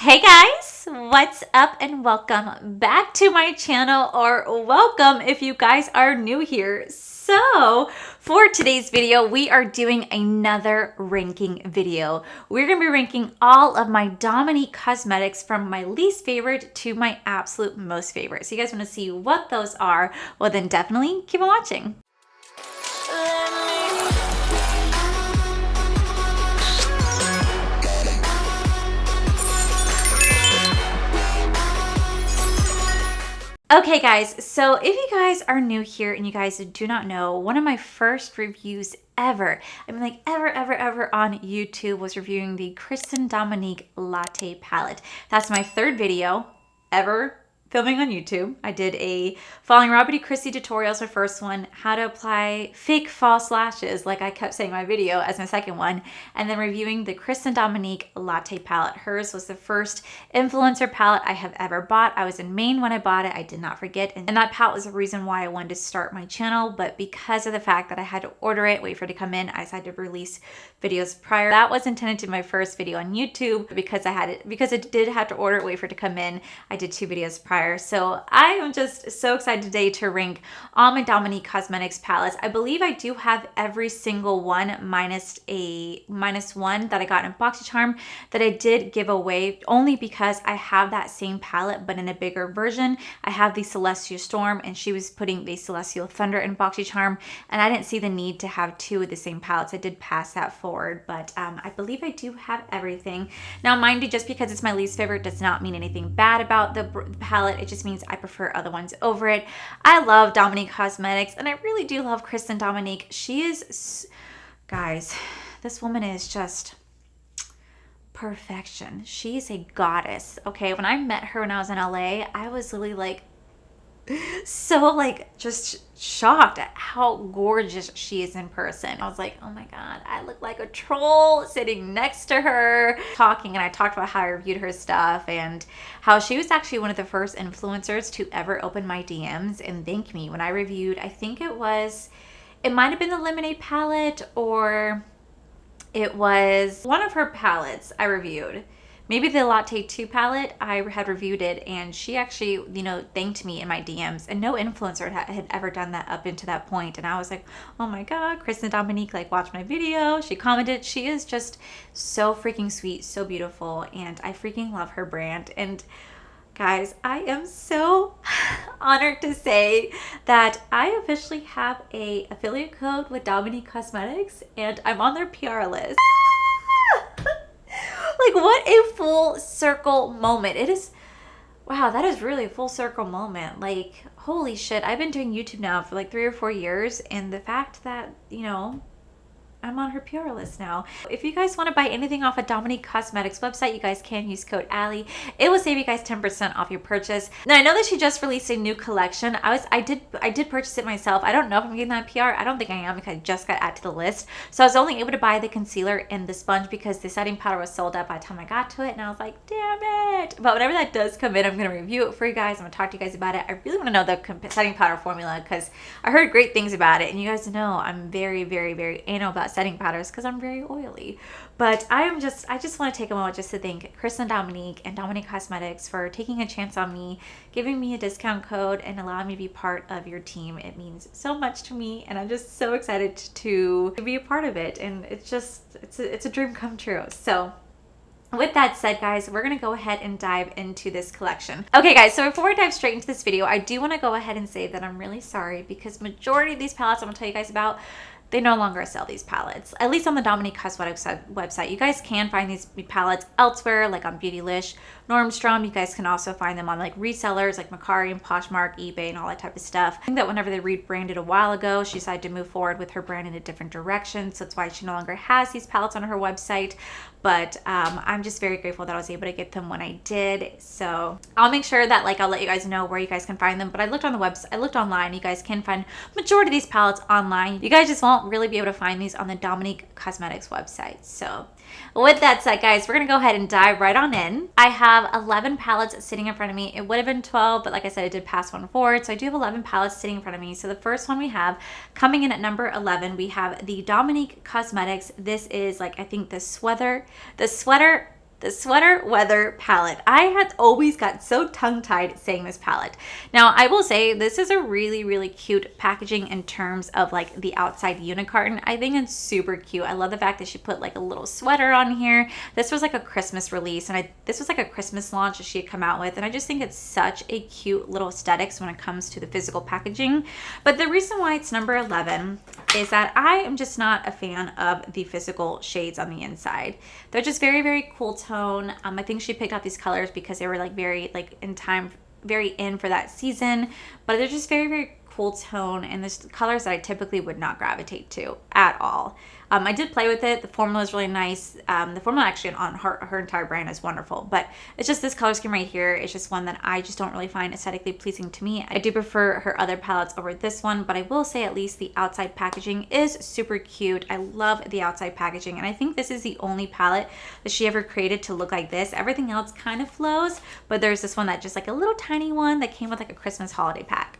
Hey guys, what's up and welcome back to my channel, or welcome if you guys are new here. So for today's video, we are doing another ranking video. We're going to be ranking all of my Dominique cosmetics from my least favorite to my absolute most favorite. So you guys want to see what those are? Well, then definitely keep on watching. Okay guys, so if you guys are new here and you guys do not know, one of my first reviews ever, ever on YouTube was reviewing the Kristen Dominique Latte palette. That's my third video ever filming on YouTube. I did a following Robert E. Christie tutorials, my first one, how to apply fake false lashes, like I kept saying in my video, as my second one, and then reviewing the Kristen Dominique Latte palette. Hers was the first influencer palette I have ever bought. I was in Maine when I bought it. I did not forget, and that palette was the reason why I wanted to start my channel, but because of the fact that I had to order it, wait for it to come in, I decided to release videos prior. That was intended to be my first video on YouTube, because I did have to order it, wait for it to come in, I did 2 videos prior. So I am just so excited today to rank all my Dominique Cosmetics palettes. I believe I do have every single one minus one that I got in BoxyCharm that I did give away only because I have that same palette but in a bigger version. I have the Celestial Storm and she was putting the Celestial Thunder in BoxyCharm, and I didn't see the need to have 2 of the same palettes. I did pass that forward, but I believe I do have everything. Now mind you, just because it's my least favorite does not mean anything bad about the palette. It just means I prefer other ones over it. I love Dominique Cosmetics and I really do love Kristen Dominique. She is, guys, this woman is just perfection. She is a goddess. Okay, when I met her when I was in LA, I was really like just shocked at how gorgeous she is in person. I was like, oh my god, I look like a troll sitting next to her talking. And I talked about how I reviewed her stuff and how she was actually one of the first influencers to ever open my DMs and thank me when I reviewed, I think it might have been the Lemonade palette, or it was one of her palettes I reviewed. Maybe the Latte 2 palette, I had reviewed it, and she actually, thanked me in my DMs, and no influencer had ever done that up into that point. And I was like, oh my god, Kristen Dominique, watched my video. She commented. She is just so freaking sweet, so beautiful, and I freaking love her brand. And guys, I am so honored to say that I officially have a affiliate code with Dominique Cosmetics, and I'm on their PR list. What a full circle moment. It is, wow, that is really a full circle moment. Holy shit, I've been doing YouTube now for 3 or 4 years, and the fact that, I'm on her PR list now. If you guys want to buy anything off of Dominique Cosmetics website, you guys can use code Allie. It will save you guys 10% off your purchase. Now I know that she just released a new collection. I did purchase it myself. I don't know if I'm getting that PR. I don't think I am because I just got added to the list. So I was only able to buy the concealer and the sponge because the setting powder was sold out by the time I got to it, and I was like, damn it. But whenever that does come in, I'm going to review it for you guys. I'm going to talk to you guys about it. I really want to know the setting powder formula because I heard great things about it, and you guys know I'm very, very, very anal about setting powders because I'm very oily. But I just want to take a moment just to thank Kristen Dominique and Dominique Cosmetics for taking a chance on me, giving me a discount code, and allowing me to be part of your team. It means so much to me, and I'm just so excited to be a part of it, and it's a dream come true. So with that said, guys, we're going to go ahead and dive into this collection. Okay, guys, so before I dive straight into this video, I do want to go ahead and say that I'm really sorry because majority of these palettes I'm going to tell you guys about, they no longer sell these palettes, at least on the Dominique Cosmetics website. You guys can find these palettes elsewhere, like on Beautylish, Nordstrom. You guys can also find them on resellers like Mercari and Poshmark, eBay, and all that type of stuff. I think that whenever they rebranded a while ago, she decided to move forward with her brand in a different direction, so that's why she no longer has these palettes on her website. But I'm just very grateful that I was able to get them when I did. So I'll make sure that I'll let you guys know where you guys can find them. But I looked on the website, I looked online. You guys can find majority of these palettes online. You guys just won't really be able to find these on the Dominique Cosmetics website. So with that said, guys, we're gonna go ahead and dive right on in. I have 11 palettes sitting in front of me. It would have been 12, but like I said, I did pass one forward. So I do have 11 palettes sitting in front of me. So the first one we have coming in at number 11, we have the Dominique Cosmetics. This is I think the sweater the Sweater Weather palette. I had always got so tongue-tied saying this palette. Now, I will say this is a really, really cute packaging in terms of like the outside unicorn. I think it's super cute. I love the fact that she put like a little sweater on here. This was like a Christmas release, and this was like a Christmas launch that she had come out with, and I just think it's such a cute little aesthetics when it comes to the physical packaging. But the reason why it's number 11 is that I am just not a fan of the physical shades on the inside. They're just very, very cool tone. I think she picked out these colors because they were like very like in time, very in for that season, but they're just very, very cool tone, and there's colors that I typically would not gravitate to at all. I did play with it. The formula is really nice. The formula actually on her entire brand is wonderful, but it's just this color scheme right here. It's just one that I just don't really find aesthetically pleasing to me. I do prefer her other palettes over this one, but I will say at least the outside packaging is super cute. I love the outside packaging, and I think this is the only palette that she ever created to look like this. Everything else kind of flows, but there's this one that just like a little tiny one that came with like a Christmas holiday pack.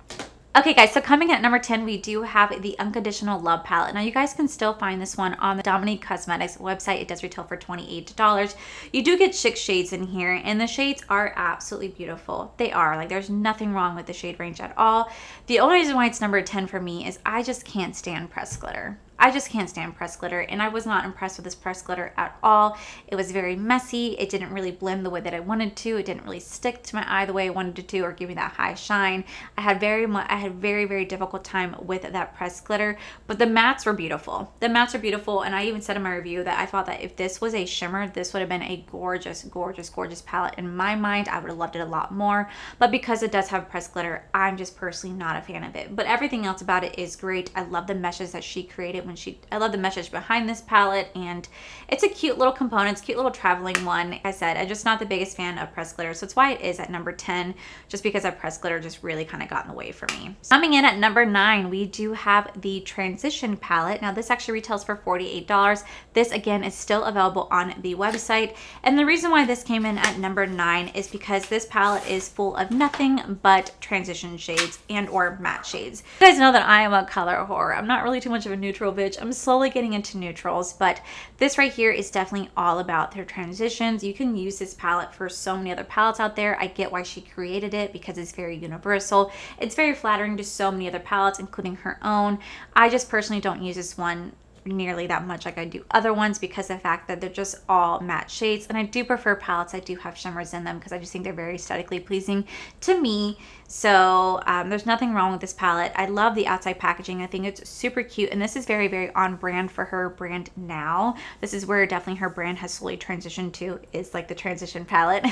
Okay guys, so coming in at number 10, we do have the Unconditional Love palette. Now you guys can still find this one on the Dominique Cosmetics website. It does retail for $28. You do get 6 shades in here, and the shades are absolutely beautiful. They are, like, there's nothing wrong with the shade range at all. The only reason why it's number 10 for me is I just can't stand pressed glitter. I just can't stand pressed glitter, and I was not impressed with this pressed glitter at all. It was very messy. It didn't really blend the way that I wanted to. It didn't really stick to my eye the way I wanted it to, or give me that high shine. I had very, very difficult time with that pressed glitter, but the mattes were beautiful. The mattes are beautiful, and I even said in my review that I thought that if this was a shimmer, this would have been a gorgeous, gorgeous, gorgeous palette. In my mind, I would have loved it a lot more, but because it does have pressed glitter, I'm just personally not a fan of it. But everything else about it is great. I love the meshes that she created I love the message behind this palette, and it's a cute little component. It's a cute little traveling one. Like I said, I'm just not the biggest fan of pressed glitter, so it's why it is at number 10, just because that pressed glitter just really kind of got in the way for me. Coming in at number 9, we do have the Transition palette. Now this actually retails for $48. This again is still available on the website, and the reason why this came in at number 9 is because this palette is full of nothing but transition shades and or matte shades. You guys know that I am a color whore. I'm not really too much of a neutral bitch. I'm slowly getting into neutrals, but this right here is definitely all about their transitions. You can use this palette for so many other palettes out there. I get why she created it because it's very universal. It's very flattering to so many other palettes, including her own. I just personally don't use this one nearly that much like I do other ones because of the fact that they're just all matte shades, and I do prefer palettes that do have shimmers in them because I just think they're very aesthetically pleasing to me. So there's nothing wrong with this palette. I love the outside packaging. I think it's super cute, and this is very, very on brand for her brand now. This is where definitely her brand has slowly transitioned to, is like the Transition palette.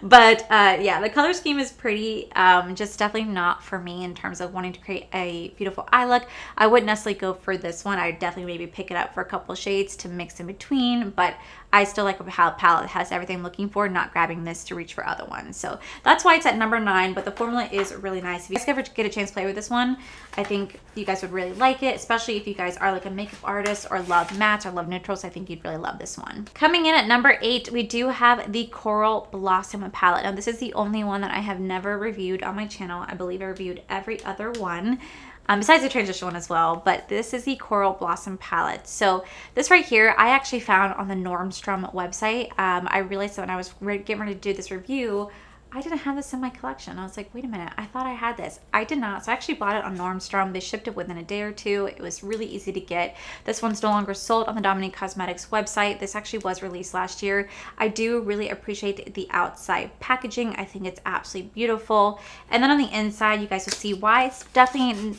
But yeah, the color scheme is pretty, just definitely not for me in terms of wanting to create a beautiful eye look. I wouldn't necessarily go for this one. I'd definitely maybe pick it up for a couple shades to mix in between, but I still like how a palette has everything I'm looking for, not grabbing this to reach for other ones. So that's why it's at number 9, but the formula is really nice. If you guys ever get a chance to play with this one, I think you guys would really like it, especially if you guys are like a makeup artist or love mattes or love neutrals. I think you'd really love this one. Coming in at number 8, we do have the Coral Blossom palette. Now this is the only one that I have never reviewed on my channel. I believe I reviewed every other one. Besides the Transition one as well, but this is the Coral Blossom palette. So this right here, I actually found on the Nordstrom website. I realized that when I was getting ready to do this review, I didn't have this in my collection. I was like, wait a minute, I thought I had this. I did not. So I actually bought it on Nordstrom. They shipped it within a day or two. It was really easy to get. This one's no longer sold on the Dominique Cosmetics website. This actually was released last year. I do really appreciate the outside packaging. I think it's absolutely beautiful. And then on the inside, you guys will see why it's definitely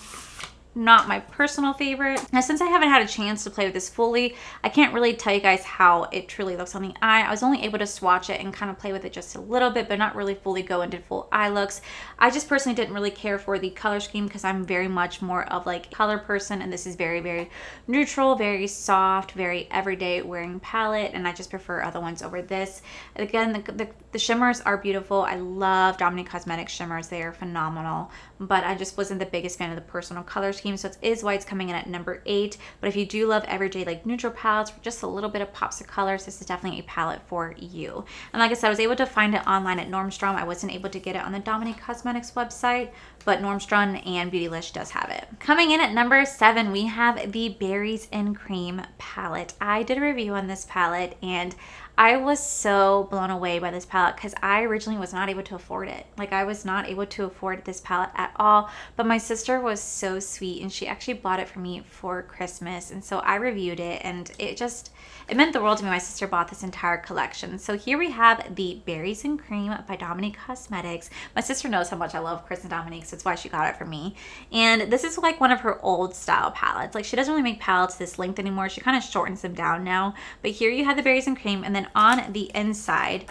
not my personal favorite. Now, since I haven't had a chance to play with this fully, I can't really tell you guys how it truly looks on the eye. I was only able to swatch it and kind of play with it just a little bit, but not really fully go into full eye looks. I just personally didn't really care for the color scheme because I'm very much more of like a color person, and this is very, very neutral, very soft, very everyday wearing palette, and I just prefer other ones over this. Again, the shimmers are beautiful. I love Dominique Cosmetics shimmers. They are phenomenal, but I just wasn't the biggest fan of the personal color scheme. So it is why it's coming in at number 8. But if you do love everyday like neutral palettes with just a little bit of pops of colors, this is definitely a palette for you. And like I said, I was able to find it online at Nordstrom. I wasn't able to get it on the Dominique Cosmetics website, but Nordstrom and Beautylish does have it. Coming in at number 7, we have the Berries and Cream palette. I did a review on this palette, and I was so blown away by this palette because I originally was not able to afford it. Like, I was not able to afford this palette at all, but my sister was so sweet and she actually bought it for me for Christmas. And so I reviewed it and it meant the world to me. My sister bought this entire collection. So here we have the Berries and Cream by Dominique Cosmetics. My sister knows how much I love Chris and Dominique, so that's why she got it for me. And this is like one of her old style palettes. Like, she doesn't really make palettes this length anymore. She kind of shortens them down now. But here you have the Berries and Cream, and then on the inside,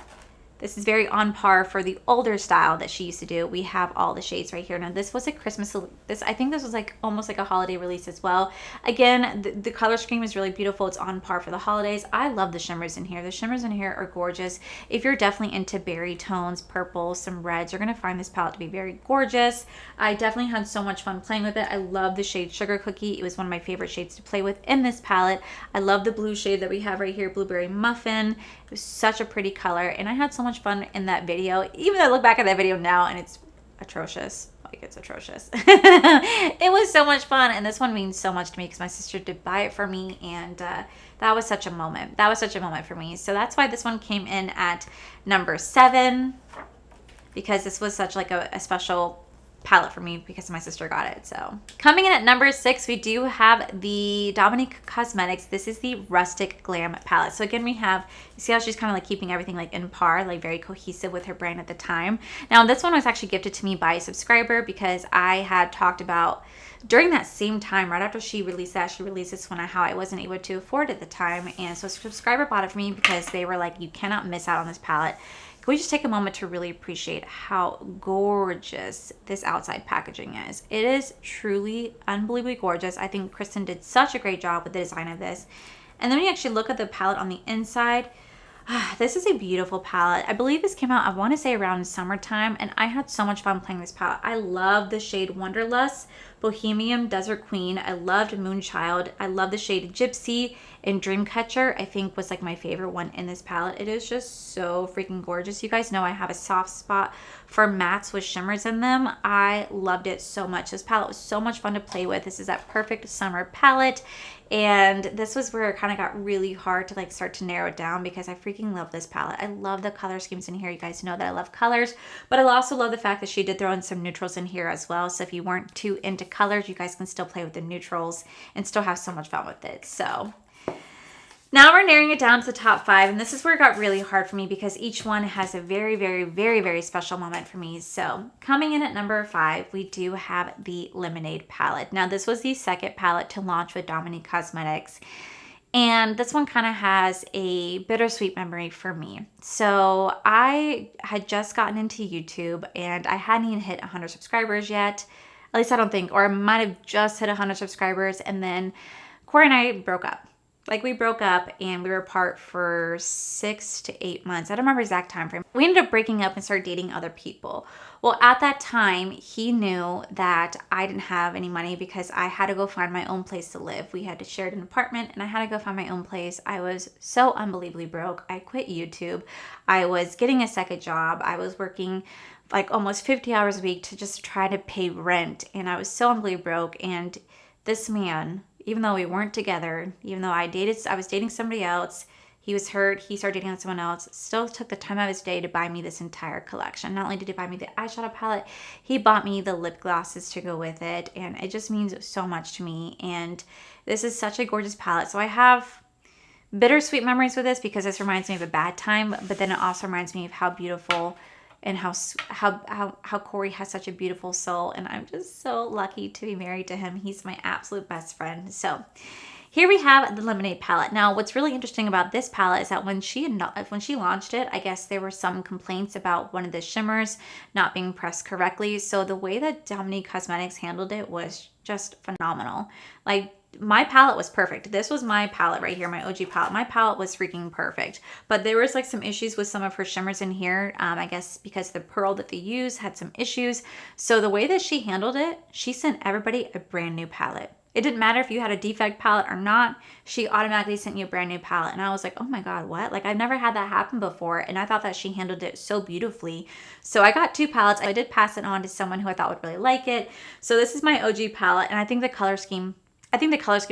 this is very on par for the older style that she used to do. We have all the shades right here. Now, this was a Christmas, I think this was like almost like a holiday release as well. Again, the color scheme is really beautiful. It's on par for the holidays. I love the shimmers in here. The shimmers in here are gorgeous. If you're definitely into berry tones, purple, some reds, you're going to find this palette to be very gorgeous. I definitely had so much fun playing with it. I love the shade Sugar Cookie. It was one of my favorite shades to play with in this palette. I love the blue shade that we have right here, Blueberry Muffin. It was such a pretty color, and I had so much fun in that video, even though I look back at that video now and it's atrocious. Like, it's atrocious. It was so much fun, and this one means so much to me because my sister did buy it for me, and that was such a moment. That was such a moment for me. So that's why this one came in at number 7, because this was such like a special palette for me because my sister got it. So coming in at number 6, we do have the Dominique Cosmetics. This is the Rustic Glam palette. So again, we have, you see how she's kind of like keeping everything like in par, like very cohesive with her brand at the time. Now, this one was actually gifted to me by a subscriber because I had talked about during that same time, right after she released this one, how I wasn't able to afford it at the time. And so a subscriber bought it for me because they were like, you cannot miss out on this palette. Can we just take a moment to really appreciate how gorgeous this outside packaging is? It is truly unbelievably gorgeous. I think Kristen did such a great job with the design of this. And then when you actually look at the palette on the inside, this is a beautiful palette. I believe this came out, I want to say around summertime, and I had so much fun playing this palette. I love the shade Wanderlust, Bohemian Desert Queen. I loved Moonchild. I love the shade Gypsy, and Dreamcatcher, I think, was like my favorite one in this palette. It is just so freaking gorgeous. You guys know I have a soft spot for mattes with shimmers in them. I loved it so much. This palette was so much fun to play with. This is that perfect summer palette. And this was where it kind of got really hard to like start to narrow it down because I freaking love this palette. I love the color schemes in here. You guys know that I love colors, but I also love the fact that she did throw in some neutrals in here as well. So if you weren't too into colors, you guys can still play with the neutrals and still have so much fun with it. So now we're narrowing it down to the top 5, and this is where it got really hard for me because each one has a very, very, very, very special moment for me. So coming in at number 5, we do have the Lemonade palette. Now, this was the second palette to launch with Dominique Cosmetics, and this one kind of has a bittersweet memory for me. So I had just gotten into YouTube, and I hadn't even hit 100 subscribers yet. At least I don't think, or I might have just hit 100 subscribers, and then Corey and I broke up. Like, we broke up and we were apart for 6 to 8 months. I don't remember exact time frame. We ended up breaking up and started dating other people. Well, at that time, he knew that I didn't have any money because I had to go find my own place to live. We had to share an apartment and I had to go find my own place. I was so unbelievably broke. I quit YouTube. I was getting a second job. I was working like almost 50 hours a week to just try to pay rent. And I was so unbelievably broke. And this man, even though we weren't together, even though I was dating somebody else, he was hurt, he started dating someone else, still took the time of his day to buy me this entire collection. Not only did he buy me the eyeshadow palette, he bought me the lip glosses to go with it, and it just means so much to me. And this is such a gorgeous palette. So I have bittersweet memories with this because this reminds me of a bad time, but then it also reminds me of how beautiful and how Corey has such a beautiful soul, and I'm just so lucky to be married to him. He's my absolute best friend. So here we have the Lemonade palette. Now, what's really interesting about this palette is that when she launched it, I guess there were some complaints about one of the shimmers not being pressed correctly. So the way that Dominique Cosmetics handled it was just phenomenal. Like, my palette was perfect. This was my palette right here, my OG palette. My palette was freaking perfect. But there was like some issues with some of her shimmers in here. I guess because the pearl that they use had some issues. So the way that she handled it, she sent everybody a brand new palette. It didn't matter if you had a defect palette or not. She automatically sent you a brand new palette. And I was like, oh my God, what? Like, I've never had that happen before. And I thought that she handled it so beautifully. So I got 2 palettes. I did pass it on to someone who I thought would really like it. So this is my OG palette. And I think the color scheme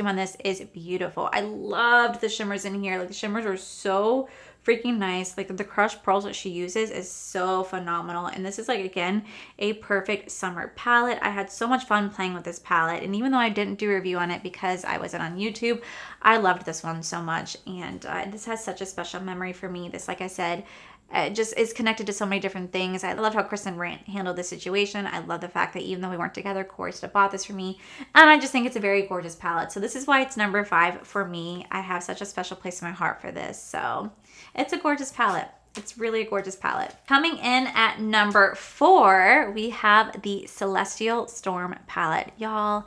on this is beautiful. I loved the shimmers in here. Like, the shimmers are so freaking nice. Like the crushed pearls that she uses is so phenomenal. And this is like, again, a perfect summer palette. I had so much fun playing with this palette. And even though I didn't do a review on it because I wasn't on YouTube, I loved this one so much. And this has such a special memory for me. This, like I said, just is connected to so many different things. I love how Kristen handled the situation. I love the fact that even though we weren't together, Corey still bought this for me. And I just think it's a very gorgeous palette. So this is why it's number 5 for me. I have such a special place in my heart for this. So it's a gorgeous palette. It's really a gorgeous palette. Coming in at number 4, we have the Celestial Storm palette. Y'all,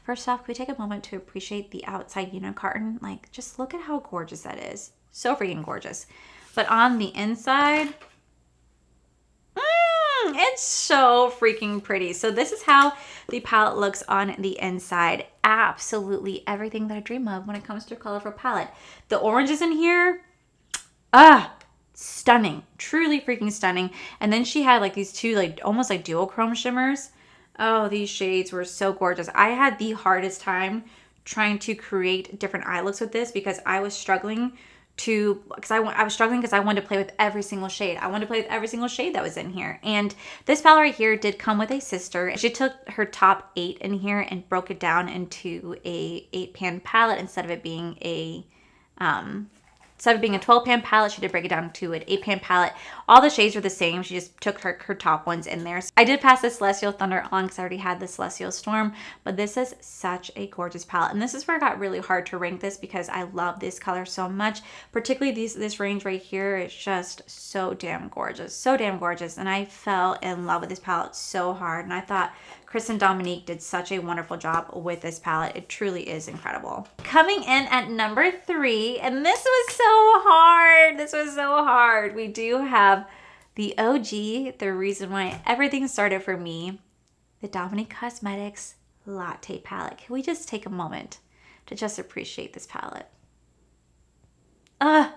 first off, can we take a moment to appreciate the outside unicarton? Like, just look at how gorgeous that is. So freaking gorgeous. But on the inside, it's so freaking pretty. So this is how the palette looks on the inside. Absolutely everything that I dream of when it comes to a colorful palette. The oranges in here, stunning. Truly freaking stunning. And then she had like these two like almost like dual chrome shimmers. Oh, these shades were so gorgeous. I had the hardest time trying to create different eye looks with this because I was struggling because I wanted to play with every single shade. I wanted to play with every single shade that was in here. And this palette right here did come with a sister. She took her top 8 in here and broke it down into a 8-pan palette instead of it being a 12-pan palette. She did break it down to an 8-pan palette. All the shades were the same. She just took her top ones in there. So I did pass the Celestial Thunder on because I already had the Celestial Storm, but this is such a gorgeous palette. And this is where it got really hard to rank this because I love this color so much. Particularly this range right here is just so damn gorgeous. So damn gorgeous. And I fell in love with this palette so hard. And I thought Chris and Dominique did such a wonderful job with this palette. It truly is incredible. Coming in at number 3, and this was so hard. This was so hard. We do have the OG, the reason why everything started for me, the Dominique Cosmetics Latte palette. Can we just take a moment to just appreciate this palette? I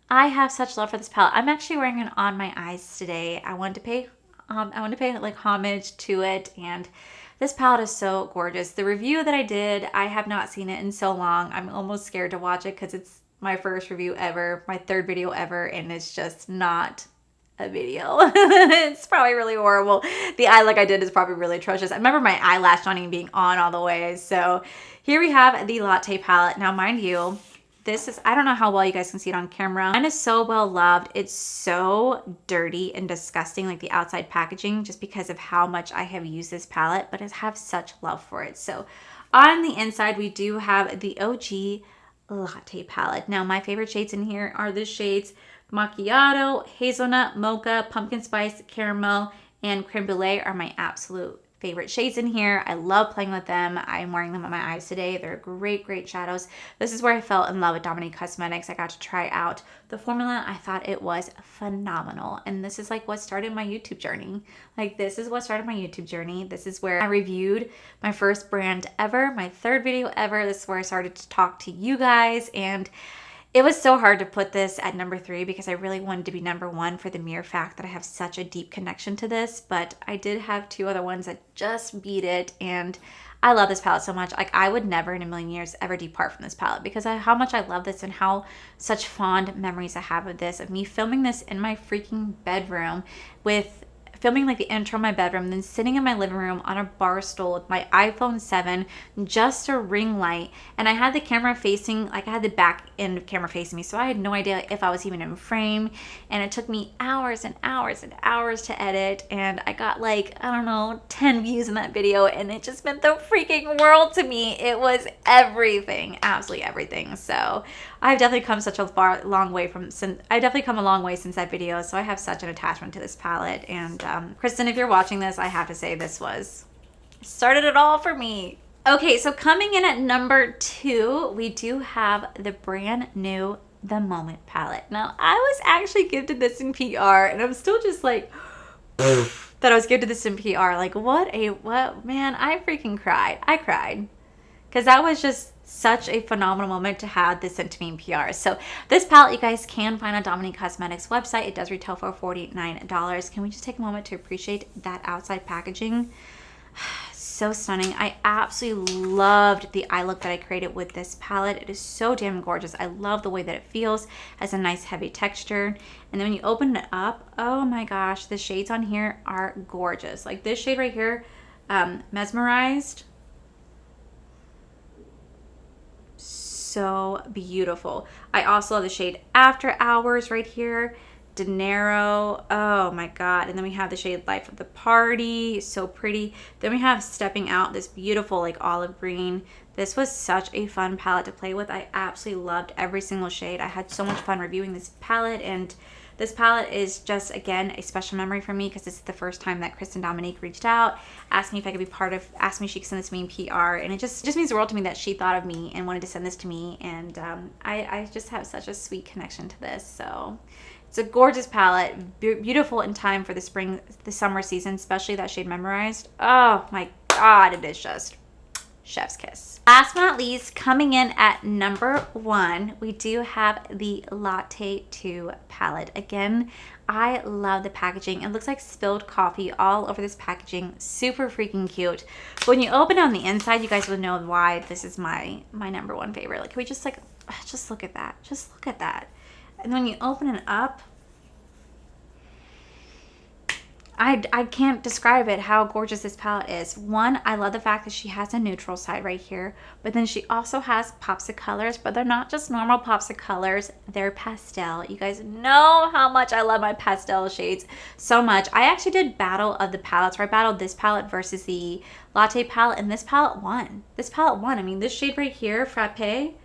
have such love for this palette. I'm actually wearing it on my eyes today. I wanted to pay like homage to it, and this palette is so gorgeous. The review that I did, I have not seen it in so long. I'm almost scared to watch it because it's my first review ever, my 3rd video ever, and it's just not a video. It's probably really horrible. The eye look I did is probably really atrocious. I remember my eyelash not even being on all the way. So here we have the Latte palette. Now, mind you, this is, I don't know how well you guys can see it on camera. Mine is so well loved. It's so dirty and disgusting, like the outside packaging, just because of how much I have used this palette, but I have such love for it. So on the inside, we do have the OG Latte palette. Now, my favorite shades in here are the shades Macchiato, Hazelnut, Mocha, Pumpkin Spice, Caramel, and Creme Brulee are my absolute favorite shades in here. I love playing with them. I'm wearing them on my eyes today. They're great, great shadows. This is where I fell in love with Dominique Cosmetics. I got to try out the formula. I thought it was phenomenal. And this is like what started my YouTube journey. This is what started my YouTube journey. This is where I reviewed my first brand ever, my 3rd video ever. This is where I started to talk to you guys, and it was so hard to put this at number 3 because I really wanted to be number 1 for the mere fact that I have such a deep connection to this, but I did have 2 other ones that just beat it, and I love this palette so much. Like, I would never in a million years ever depart from this palette because how much I love this and how such fond memories I have of this, of me filming this in my freaking bedroom with filming like the intro of my bedroom, then sitting in my living room on a bar stool with my iPhone 7, just a ring light, and I had the camera facing, like I had the back end of camera facing me, so I had no idea if I was even in frame, and it took me hours and hours and hours to edit, and I got like, I don't know, 10 views in that video, and it just meant the freaking world to me. It was everything, absolutely everything. So I've definitely come such a long way since that video, so I have such an attachment to this palette. And Kristen, if you're watching this, I have to say this started it all for me. Okay, so coming in at number 2, we do have the brand new The Moment palette. Now, I was actually gifted this in PR, and I'm still just like, that I was gifted this in PR. Like, what, man, I freaking cried. I cried. Because that was just such a phenomenal moment to have this sent to me in PR. So this palette you guys can find on Dominique Cosmetics website. It does retail for $49. Can we just take a moment to appreciate that outside packaging? so stunning. I absolutely loved the eye look that I created with this palette. It is so damn gorgeous. I love the way that it feels. It has a nice heavy texture. And then when you open it up, oh my gosh, the shades on here are gorgeous. Like this shade right here, Mesmerized. So beautiful. I also love the shade After Hours right here. Dinero, oh my god. And then we have the shade Life of the Party, so pretty. Then we have Stepping Out, this beautiful like olive green. This was such a fun palette to play with. I absolutely loved every single shade. I had so much fun reviewing this palette, and this palette is just, again, a special memory for me because this is the first time that Chris and Dominique reached out, asked me if I could be part of, asked me if she could send this to me in PR, and it just means the world to me that she thought of me and wanted to send this to me, and I just have such a sweet connection to this. So it's a gorgeous palette, beautiful in time for the summer season, especially that shade Memorized. Oh my god, it is just chef's kiss. Last but not least, coming in at number 1, we do have the Latte 2 palette. Again, I love the packaging. It looks like spilled coffee all over this packaging. Super freaking cute. But when you open it on the inside, you guys will know why this is my number 1 favorite. Like, can we just just look at that. Just look at that. And when you open it up, I can't describe it how gorgeous this palette is. One, I love the fact that she has a neutral side right here, but then she also has pops of colors, but they're not just normal pops of colors, they're pastel. You guys know how much I love my pastel shades so much. I actually did battle of the palettes, where I battled this palette versus the Latte palette, and this palette won. This palette won. I mean, this shade right here, Frappe,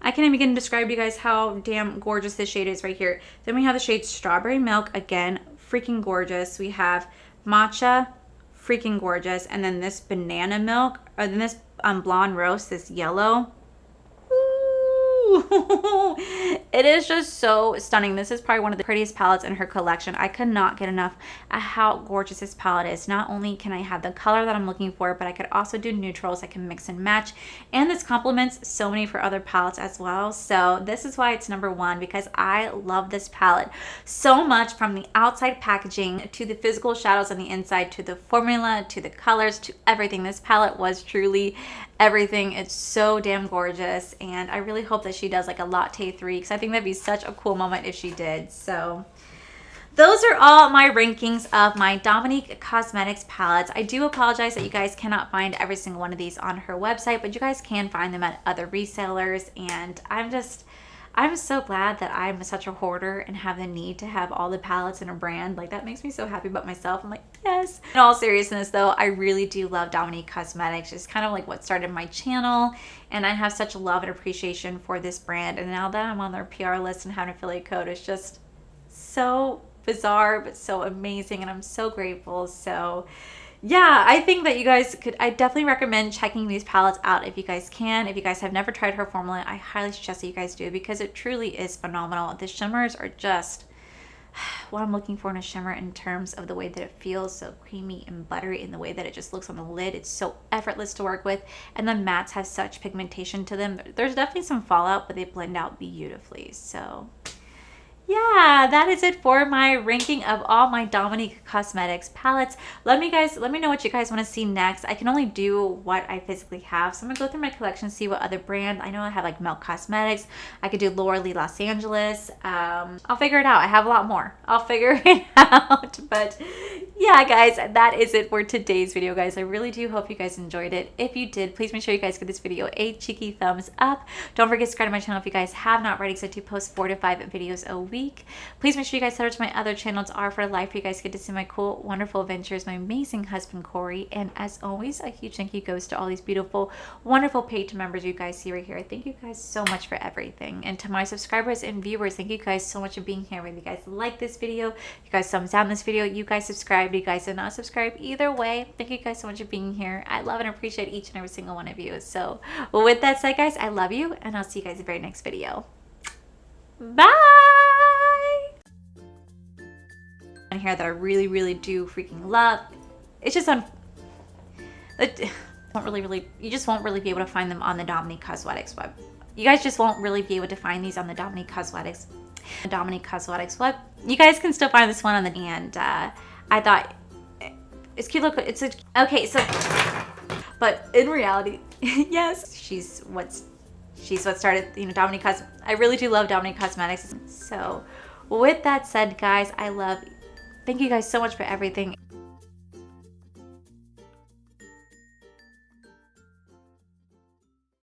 I can't even begin to describe to you guys how damn gorgeous this shade is right here. Then we have the shade Strawberry Milk. Again, freaking gorgeous. We have Matcha, freaking gorgeous. And then this Banana Milk, or then this Blonde Roast, this yellow. It is just so stunning. This is probably one of the prettiest palettes in her collection. I could not get enough of how gorgeous this palette is. Not only can I have the color that I'm looking for, but I could also do neutrals. I can mix and match, and this complements so many of her other palettes as well. So this is why it's number 1, because I love this palette so much, from the outside packaging to the physical shadows on the inside to the formula to the colors to everything. This palette was truly everything. It's so damn gorgeous, and I really hope that she does like a Latte 3, because I think that'd be such a cool moment if she did. So those are all my rankings of my Dominique Cosmetics palettes. I do apologize that you guys cannot find every single one of these on her website, but you guys can find them at other resellers, and I'm so glad that I'm such a hoarder and have the need to have all the palettes in a brand. Like, that makes me so happy about myself. I'm like, yes. In all seriousness though, I really do love Dominique Cosmetics. It's kind of like what started my channel, and I have such love and appreciation for this brand. And now that I'm on their PR list and have an affiliate code, it's just so bizarre but so amazing, and I'm so grateful. So yeah, I think that you guys could, I definitely recommend checking these palettes out if you guys can. If you guys have never tried her formula, I highly suggest that you guys do, because it truly is phenomenal. The shimmers are just what I'm looking for in a shimmer, in terms of the way that it feels so creamy and buttery, in the way that it just looks on the lid. It's so effortless to work with, and the mattes have such pigmentation to them. There's definitely some fallout, but they blend out beautifully. So yeah, that is it for my ranking of all my Dominique Cosmetics palettes. Let me know what you guys want to see next. I can only do what I physically have, so I'm gonna go through my collection, see what other brand. I know I have like Milk Cosmetics. I could do Laura Lee Los Angeles. I'll figure it out. I have a lot more. I'll figure it out. But yeah, guys, that is it for today's video, guys. I really do hope you guys enjoyed it. If you did, please make sure you guys give this video a cheeky thumbs up. Don't forget to subscribe to my channel if you guys have not already, because I do post 4 to 5 videos a week. Please make sure you guys head over to my other channels, R for Life, where you guys get to see my cool, wonderful adventures, my amazing husband, Corey. And as always, a huge thank you goes to all these beautiful, wonderful paid members you guys see right here. Thank you guys so much for everything. And to my subscribers and viewers, thank you guys so much for being here. Whether you guys like this video, you guys thumbs down this video, you guys subscribe, you guys did not subscribe, either way, thank you guys so much for being here. I love and appreciate each and every single one of you. So with that said, guys, I love you, and I'll see you guys in the very next video. Bye! On here that I really do freaking love. It's just you just won't really be able to find them on the Dominique Cosmetics web. You guys just won't really be able to find these on the Dominique Cosmetics web. You guys can still find this one on the, and I thought It's cute. Look, it's a okay. So, but in reality, yes, she's what started. You know, Dominique I really do love Dominique Cosmetics. So, with that said, guys, thank you guys so much for everything.